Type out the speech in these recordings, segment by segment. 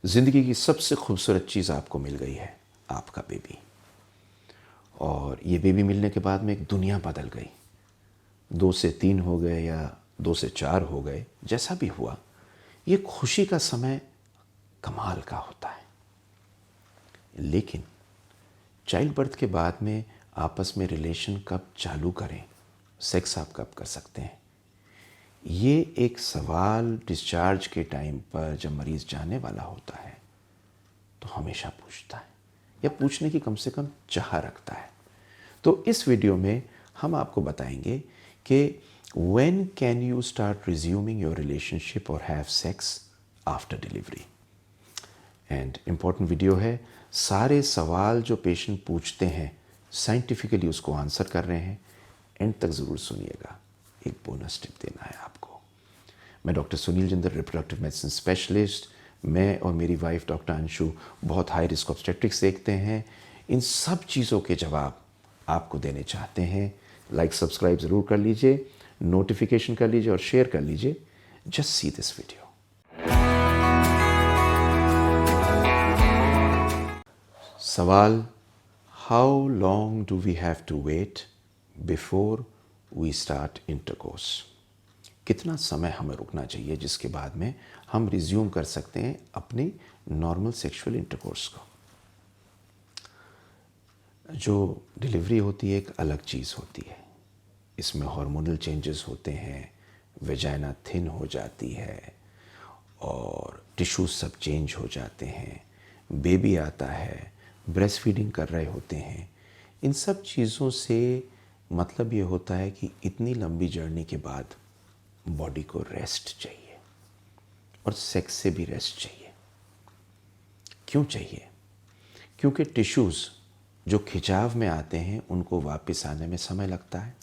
ज़िंदगी की सबसे खूबसूरत चीज़ आपको मिल गई है, आपका बेबी। और ये बेबी मिलने के बाद में एक दुनिया बदल गई। 2 से 3 हो गए या 2 से 4 हो गए, जैसा भी हुआ, ये खुशी का समय कमाल का होता है। लेकिन चाइल्ड बर्थ के बाद में आपस में रिलेशन कब चालू करें, सेक्स आप कब कर सकते हैं, ये एक सवाल डिस्चार्ज के टाइम पर जब मरीज़ जाने वाला होता है तो हमेशा पूछता है, या पूछने की कम से कम चाह रखता है। तो इस वीडियो में हम आपको बताएंगे कि when can you start resuming your relationship और have sex after delivery. And important video है। सारे सवाल जो पेशेंट पूछते हैं साइंटिफिकली उसको आंसर कर रहे हैं। एंड तक ज़रूर सुनिएगा, एक बोनस टिप देना है आपको। मैं doctor Sunil Jindal, reproductive medicine specialist. मैं और मेरी वाइफ डॉक्टर अंशु बहुत हाई रिस्क ऑब्स्टेट्रिक्स देखते हैं। इन सब चीज़ों के जवाब आपको देने चाहते हैं। लाइक सब्सक्राइब ज़रूर कर लीजिए, नोटिफिकेशन कर लीजिए और शेयर कर लीजिए। Just see this video. सवाल, how long do we have to wait before we start intercourse. कितना समय हमें रुकना चाहिए जिसके बाद में हम रिज्यूम कर सकते हैं अपनी नॉर्मल सेक्सुअल इंटरकोर्स को। जो डिलीवरी होती है एक अलग चीज़ होती है। इसमें हार्मोनल चेंजेस होते हैं, वेजाइना थिन हो जाती है और टिश्यूज सब चेंज हो जाते हैं, बेबी आता है, ब्रेस्ट फीडिंग कर रहे होते हैं। इन सब चीज़ों से मतलब ये होता है कि इतनी लंबी जर्नी के बाद बॉडी को रेस्ट चाहिए और सेक्स से भी रेस्ट चाहिए। क्यों चाहिए? क्योंकि टिश्यूज़ जो खिंचाव में आते हैं उनको वापस आने में समय लगता है।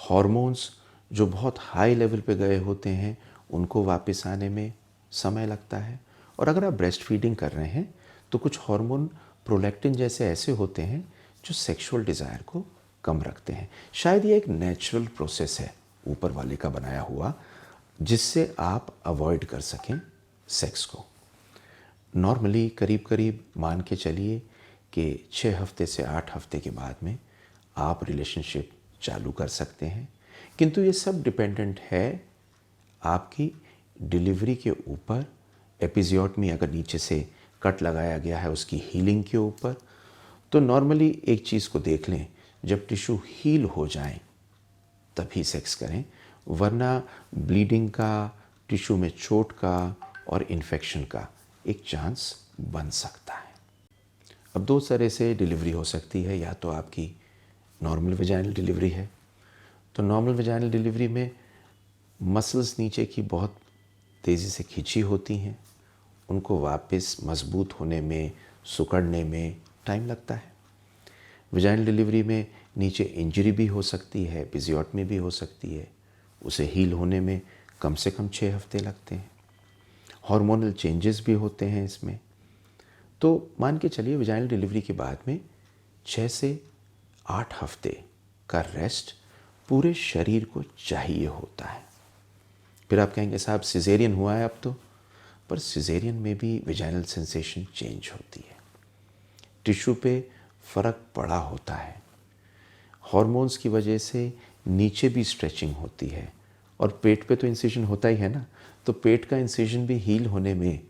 हॉर्मोन्स जो बहुत हाई लेवल पे गए होते हैं उनको वापस आने में समय लगता है। और अगर आप ब्रेस्ट फीडिंग कर रहे हैं तो कुछ हार्मोन प्रोलैक्टिन जैसे ऐसे होते हैं जो सेक्सुअल डिज़ायर को कम रखते हैं। शायद ये एक नेचुरल प्रोसेस है ऊपर वाले का बनाया हुआ, जिससे आप अवॉइड कर सकें सेक्स को। नॉर्मली करीब करीब मान के चलिए कि 6 हफ्ते से 8 हफ्ते के बाद में आप रिलेशनशिप चालू कर सकते हैं। किंतु ये सब डिपेंडेंट है आपकी डिलीवरी के ऊपर। एपिजियोटमी अगर नीचे से कट लगाया गया है उसकी हीलिंग के ऊपर, तो नॉर्मली एक चीज़ को देख लें, जब टिश्यू हील हो जाए तभी सेक्स करें, वरना ब्लीडिंग का, टिश्यू में चोट का और इन्फेक्शन का एक चांस बन सकता है। अब 2 तरह से डिलीवरी हो सकती है। या तो आपकी नॉर्मल वेजाइनल डिलीवरी है, तो नॉर्मल वेजाइनल डिलीवरी में मसल्स नीचे की बहुत तेज़ी से खींची होती हैं, उनको वापस मजबूत होने में, सिकुड़ने में टाइम लगता है। वेजाइनल डिलीवरी में नीचे इंजरी भी हो सकती है, एपिजियोटमी भी हो सकती है, उसे हील होने में कम से कम 6 हफ्ते लगते हैं। हार्मोनल चेंजेस भी होते हैं इसमें। तो मान के चलिए वेजाइनल डिलीवरी के बाद में 6 से 8 हफ्ते का रेस्ट पूरे शरीर को चाहिए होता है। फिर आप कहेंगे साहब सिजेरियन हुआ है अब तो, पर सिजेरियन में भी वेजाइनल सेंसेशन चेंज होती है, टिश्यू पे फ़र्क पड़ा होता है। हॉर्मोन्स की वजह से नीचे भी स्ट्रेचिंग होती है और पेट पे तो इंसिजन होता ही है ना, तो पेट का इंसिजन भी हील होने में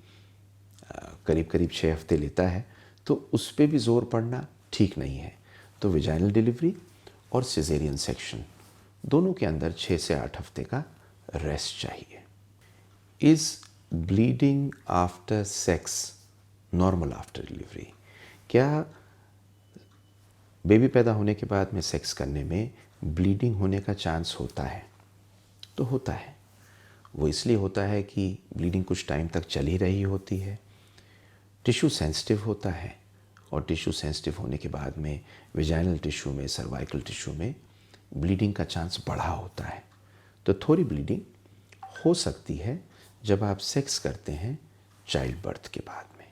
करीब करीब 6 हफ्ते लेता है। तो उस पर भी ज़ोर पड़ना ठीक नहीं है। तो वेजाइनल डिलीवरी और सिजेरियन सेक्शन दोनों के अंदर 6 से 8 हफ्ते का रेस्ट चाहिए। Is bleeding after sex normal after delivery? क्या बेबी पैदा होने के बाद में सेक्स करने में ब्लीडिंग होने का चांस होता है? तो होता है। वो इसलिए होता है कि ब्लीडिंग कुछ टाइम तक चल ही रही होती है, टिश्यू सेंसिटिव होता है, और टिश्यू सेंसिटिव होने के बाद में वेजाइनल टिश्यू में, सर्वाइकल टिश्यू में ब्लीडिंग का चांस बढ़ा होता है। तो थोड़ी ब्लीडिंग हो सकती है जब आप सेक्स करते हैं चाइल्ड बर्थ के बाद में।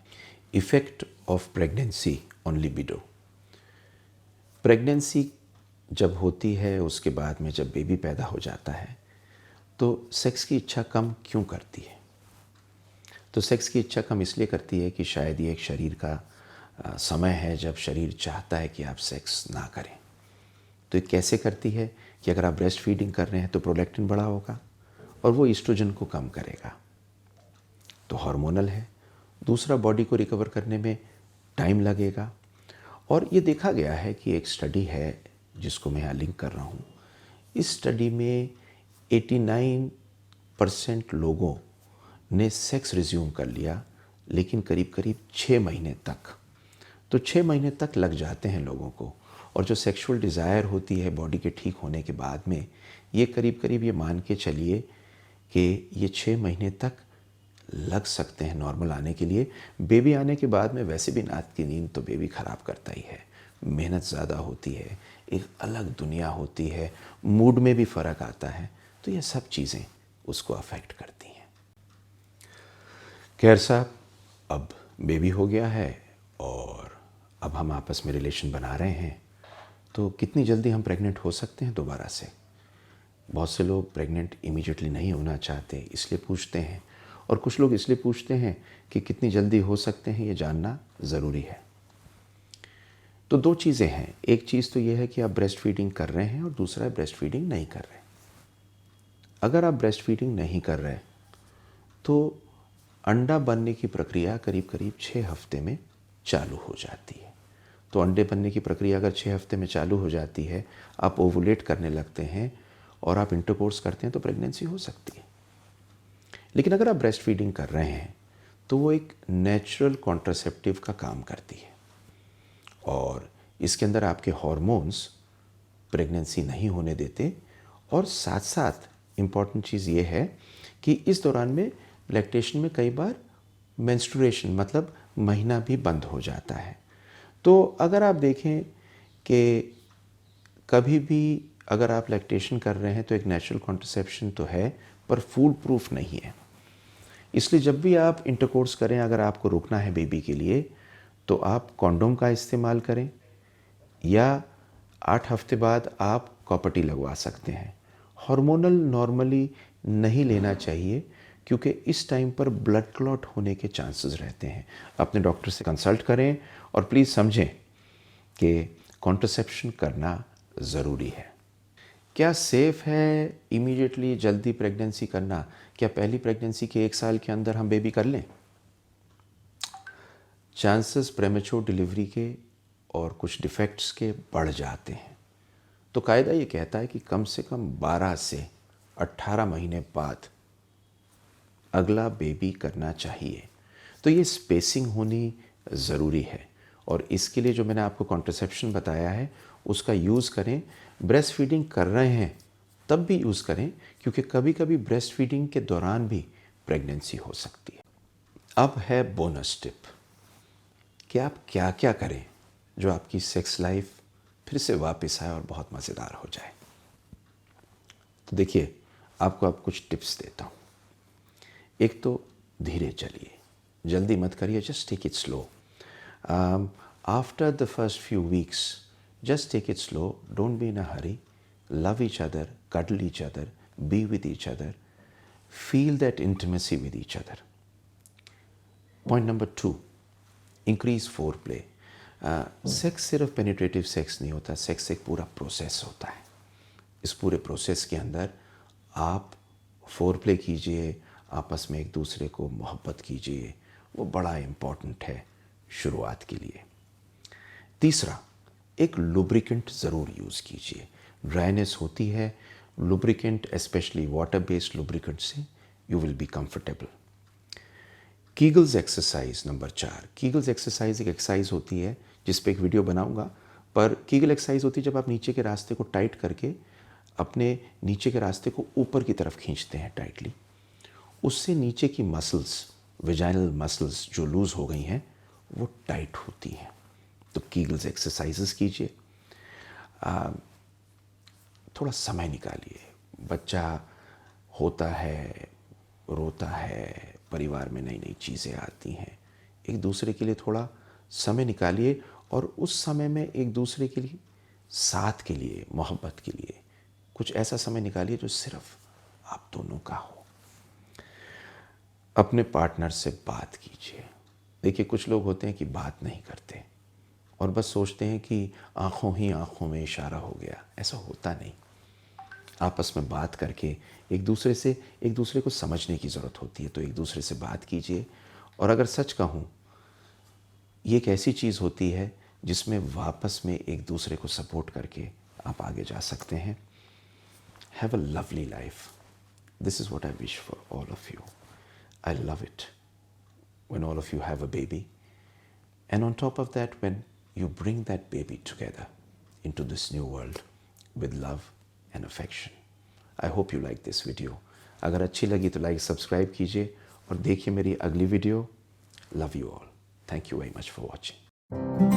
Effect of pregnancy on libido. Pregnancy जब होती है उसके बाद में जब बेबी पैदा हो जाता है तो सेक्स की इच्छा कम क्यों करती है? तो सेक्स की इच्छा कम इसलिए करती है कि शायद ये एक शरीर का समय है जब शरीर चाहता है कि आप सेक्स ना करें। तो ये कैसे करती है कि अगर आप ब्रेस्ट फीडिंग कर रहे हैं तो प्रोलैक्टिन बढ़ा होगा और वो ईस्ट्रोजन को कम करेगा, तो हार्मोनल है। दूसरा, बॉडी को रिकवर करने में टाइम लगेगा। और ये देखा गया है कि एक स्टडी है जिसको मैं यहाँ लिंक कर रहा हूँ। इस स्टडी में 89% लोगों ने सेक्स रिज्यूम कर लिया, लेकिन करीब करीब 6 महीने तक। तो 6 महीने तक लग जाते हैं लोगों को। और जो सेक्सुअल डिज़ायर होती है बॉडी के ठीक होने के बाद में, ये करीब करीब ये मान के चलिए कि ये 6 महीने तक लग सकते हैं नॉर्मल आने के लिए। बेबी आने के बाद में वैसे भी रात की नींद तो बेबी ख़राब करता ही है, मेहनत ज़्यादा होती है, एक अलग दुनिया होती है, मूड में भी फ़र्क आता है। तो ये सब चीज़ें उसको अफेक्ट करती हैं। खैर साहब, अब बेबी हो गया है और अब हम आपस में रिलेशन बना रहे हैं, तो कितनी जल्दी हम प्रेग्नेंट हो सकते हैं दोबारा से? बहुत से लोग प्रेग्नेंट इमीडिएटली नहीं होना चाहते, इसलिए पूछते हैं। और कुछ लोग इसलिए पूछते हैं कि कितनी जल्दी हो सकते हैं, ये जानना ज़रूरी है। तो 2 चीज़ें हैं। एक चीज़ तो ये है कि आप ब्रेस्ट फीडिंग कर रहे हैं और दूसरा है ब्रेस्ट फीडिंग नहीं कर रहे। अगर आप ब्रेस्ट फीडिंग नहीं कर रहे तो अंडा बनने की प्रक्रिया करीब करीब 6 हफ्ते में चालू हो जाती है। तो अंडे बनने की प्रक्रिया अगर 6 हफ्ते में चालू हो जाती है, आप ओवुलेट करने लगते हैं और आप इंटरकोर्स करते हैं, तो प्रेगनेंसी हो सकती है। लेकिन अगर आप ब्रेस्ट फीडिंग कर रहे हैं तो वो एक नेचुरल कॉन्ट्रासेप्टिव का काम करती है और इसके अंदर आपके हार्मोन्स प्रेगनेंसी नहीं होने देते। और साथ साथ इम्पॉर्टेंट चीज़ ये है कि इस दौरान में लैक्टेशन में कई बार मेंस्ट्रुएशन मतलब महीना भी बंद हो जाता है। तो अगर आप देखें कि कभी भी अगर आप लैक्टेशन कर रहे हैं तो एक नेचुरल कॉन्ट्रासेप्शन तो है, पर फूल प्रूफ नहीं है। इसलिए जब भी आप इंटरकोर्स करें, अगर आपको रुकना है बेबी के लिए, तो आप कॉन्डोम का इस्तेमाल करें या 8 हफ्ते बाद आप कॉपर टी लगवा सकते हैं। हार्मोनल नॉर्मली नहीं लेना चाहिए क्योंकि इस टाइम पर ब्लड क्लॉट होने के चांसेस रहते हैं। अपने डॉक्टर से कंसल्ट करें और प्लीज़ समझें कि कॉन्ट्रासेप्शन करना ज़रूरी है। क्या सेफ़ है इमीडिएटली जल्दी प्रेगनेंसी करना? क्या पहली प्रेगनेंसी के 1 साल के अंदर हम बेबी कर लें? चांसेस प्रेमेच्योर डिलीवरी के और कुछ डिफेक्ट्स के बढ़ जाते हैं। तो कायदा ये कहता है कि कम से कम 12 से 18 महीने बाद अगला बेबी करना चाहिए। तो ये स्पेसिंग होनी ज़रूरी है और इसके लिए जो मैंने आपको कॉन्ट्रासेप्शन बताया है उसका यूज़ करें। ब्रेस्ट फीडिंग कर रहे हैं तब भी यूज़ करें क्योंकि कभी कभी ब्रेस्ट फीडिंग के दौरान भी प्रेगनेंसी हो सकती है। अब है बोनस टिप कि आप क्या क्या करें जो आपकी सेक्स लाइफ फिर से वापस आए और बहुत मज़ेदार हो जाए। तो देखिए, आपको अब कुछ टिप्स देता हूँ। एक तो धीरे चलिए, जल्दी मत करिए, just take it slow. After the first few weeks just take it slow, don't be in a hurry, love each other, cuddle each other, be with each other, feel that intimacy with each other. Point number 2, increase foreplay. Sex सिर्फ penetrative sex नहीं होता, sex एक पूरा process होता है। इस पूरे process के अंदर आप फोरप्ले कीजिए, आपस में एक दूसरे को मोहब्बत कीजिए, वो बड़ा इम्पॉर्टेंट है शुरुआत के लिए। तीसरा, एक लुब्रिकेंट ज़रूर यूज़ कीजिए। ड्राइनेस होती है, lubricant specially water based lubricant से you will be comfortable. Kegels exercise number 4। Kegels exercise एक एक्सरसाइज होती है जिस पे एक वीडियो बनाऊंगा, पर कीगल एक्सरसाइज होती है जब आप नीचे के रास्ते को टाइट करके अपने नीचे के रास्ते को ऊपर की तरफ खींचते हैं टाइटली। उससे नीचे की मसल्स, वेजाइनल मसल्स जो लूज़ हो गई हैं वो टाइट होती हैं। तो कीगल्स एक्सरसाइजेस कीजिए। थोड़ा समय निकालिए। बच्चा होता है, रोता है, परिवार में नई नई चीज़ें आती हैं, एक दूसरे के लिए थोड़ा समय निकालिए और उस समय में एक दूसरे के लिए, साथ के लिए, मोहब्बत के लिए कुछ ऐसा समय निकालिए जो सिर्फ आप दोनों का हो। अपने पार्टनर से बात कीजिए। देखिए, कुछ लोग होते हैं कि बात नहीं करते और बस सोचते हैं कि आँखों ही आँखों में इशारा हो गया। ऐसा होता नहीं। आपस में बात करके एक दूसरे को समझने की ज़रूरत होती है। तो एक दूसरे से बात कीजिए। और अगर सच कहूँ, ये एक ऐसी चीज़ होती है जिसमें वापस में एक दूसरे को सपोर्ट करके आप आगे जा सकते हैं। Have a lovely life. This is what I wish for all of you. I love it when all of you have a baby. And on top of that, when you bring that baby together into this new world with love and affection. I hope you like this video. अगर अच्छी लगी तो like subscribe कीजिए और देखिए मेरी अगली video. Love you all. Thank you very much for watching.